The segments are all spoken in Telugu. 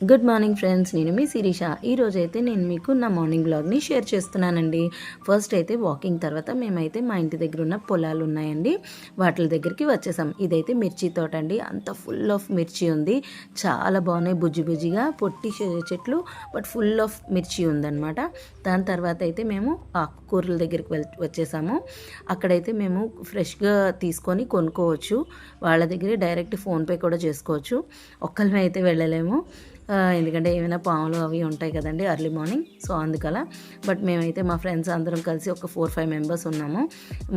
గుడ్ మార్నింగ్ ఫ్రెండ్స్, నేను మీ శిరీష. ఈరోజైతే నేను మీకు నా మార్నింగ్ బ్లాగ్ని షేర్ చేస్తున్నానండి. ఫస్ట్ అయితే వాకింగ్ తర్వాత మేమైతే మా ఇంటి దగ్గర ఉన్న పొలాలు ఉన్నాయండి, వాటి దగ్గరికి వచ్చేసాం. ఇదైతే మిర్చి తోట అండి, అంత ఫుల్ ఆఫ్ మిర్చి ఉంది, చాలా బాగున్నాయి, బుజ్జి బుజ్జిగా పొట్టి చెట్లు, బట్ ఫుల్ ఆఫ్ మిర్చి ఉందన్నమాట. దాని తర్వాత అయితే మేము ఆకుకూరల దగ్గరికి వచ్చేసాము. అక్కడైతే మేము ఫ్రెష్గా తీసుకొని కొనుక్కోవచ్చు, వాళ్ళ దగ్గరే డైరెక్ట్ ఫోన్పే కూడా చేసుకోవచ్చు. ఒక్కళ్ళమే అయితే వెళ్ళలేము, ఎందుకంటే ఏమైనా పాములు అవి ఉంటాయి కదండి ఎర్లీ మార్నింగ్, సో అందుకలా. బట్ మేమైతే మా ఫ్రెండ్స్ అందరం కలిసి ఒక 4-5 మెంబర్స్ ఉన్నాము.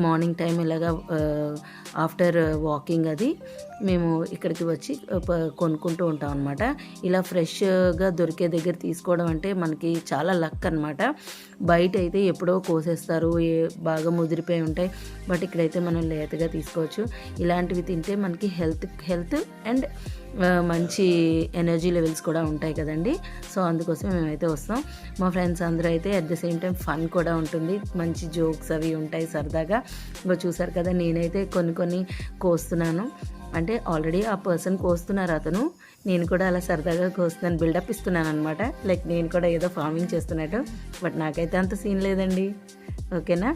మార్నింగ్ టైం ఇలాగా ఆఫ్టర్ వాకింగ్ అది మేము ఇక్కడికి వచ్చి కొనుక్కుంటూ ఉంటాం అనమాట. ఇలా ఫ్రెష్గా దొరికే దగ్గర తీసుకోవడం అంటే మనకి చాలా లక్ అనమాట. బయట అయితే ఎప్పుడో కోసేస్తారు, బాగా ముదిరిపోయి ఉంటాయి, బట్ ఇక్కడైతే మనం లేతగా తీసుకోవచ్చు. ఇలాంటివి తింటే మనకి హెల్త్ అండ్ మంచి ఎనర్జీ లెవెల్స్ కూడా ఉంటాయి కదండి. సో అందుకోసం మేమైతే వస్తాం. మా ఫ్రెండ్స్ అందరూ అయితే at the same time fun కూడా ఉంటుంది, మంచి జోక్స్ అవి ఉంటాయి సరదాగా. ఇంకా చూసారు కదా, నేనైతే కొన్ని కోస్తున్నాను, అంటే ఆల్రెడీ ఆ పర్సన్ కోస్తున్నారు అతను, నేను కూడా అలా సరదాగా కోస్తున్నాను, బిల్డప్ ఇస్తున్నాను అనమాట, లైక్ నేను కూడా ఏదో ఫార్మింగ్ చేస్తున్నట్టు. బట్ నాకైతే అంత సీన్ లేదండి, ఓకేనా.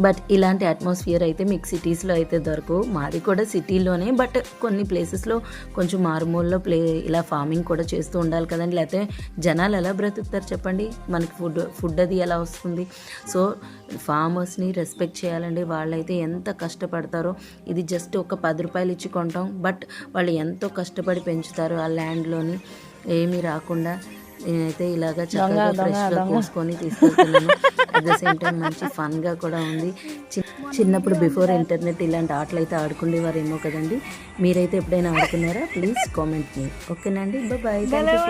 బట్ ఇలాంటి అట్మాస్ఫియర్ అయితే మీకు సిటీస్లో అయితే దొరకవు. మాది కూడా సిటీలోనే, బట్ కొన్ని ప్లేసెస్లో కొంచెం మారుమూలలో ఇలా ఫార్మింగ్ కూడా చేస్తూ ఉండాలి కదండి, లేకపోతే జనాలు ఎలా బ్రతుకుతారు చెప్పండి, మనకి ఫుడ్ అది ఎలా వస్తుంది. సో ఫార్మర్స్ని రెస్పెక్ట్ చేయాలండి, వాళ్ళైతే ఎంత కష్టపడతారో. ఇది జస్ట్ ఒక 10 రూపాయలు ఇచ్చి కొంటాం, బట్ వాళ్ళు ఎంతో కష్టపడి పెంచుతారు ఆ ల్యాండ్లోని, ఏమీ రాకుండా. నేనైతే ఇలాగా చక్కగా ఫ్రెష్గా కోసుకొని తీసుకెళ్తున్నాను. అట్ ద సేమ్ టైం మంచి ఫన్గా కూడా ఉంది. చిన్నప్పుడు బిఫోర్ ఇంటర్నెట్ ఇలాంటి ఆటలు అయితే ఆడుకునేవారేమో కదండి. మీరైతే ఎప్పుడైనా ఆడుకున్నారా? ప్లీజ్ కామెంట్ మీ, ఓకేనండి. బాయ్. Thank you.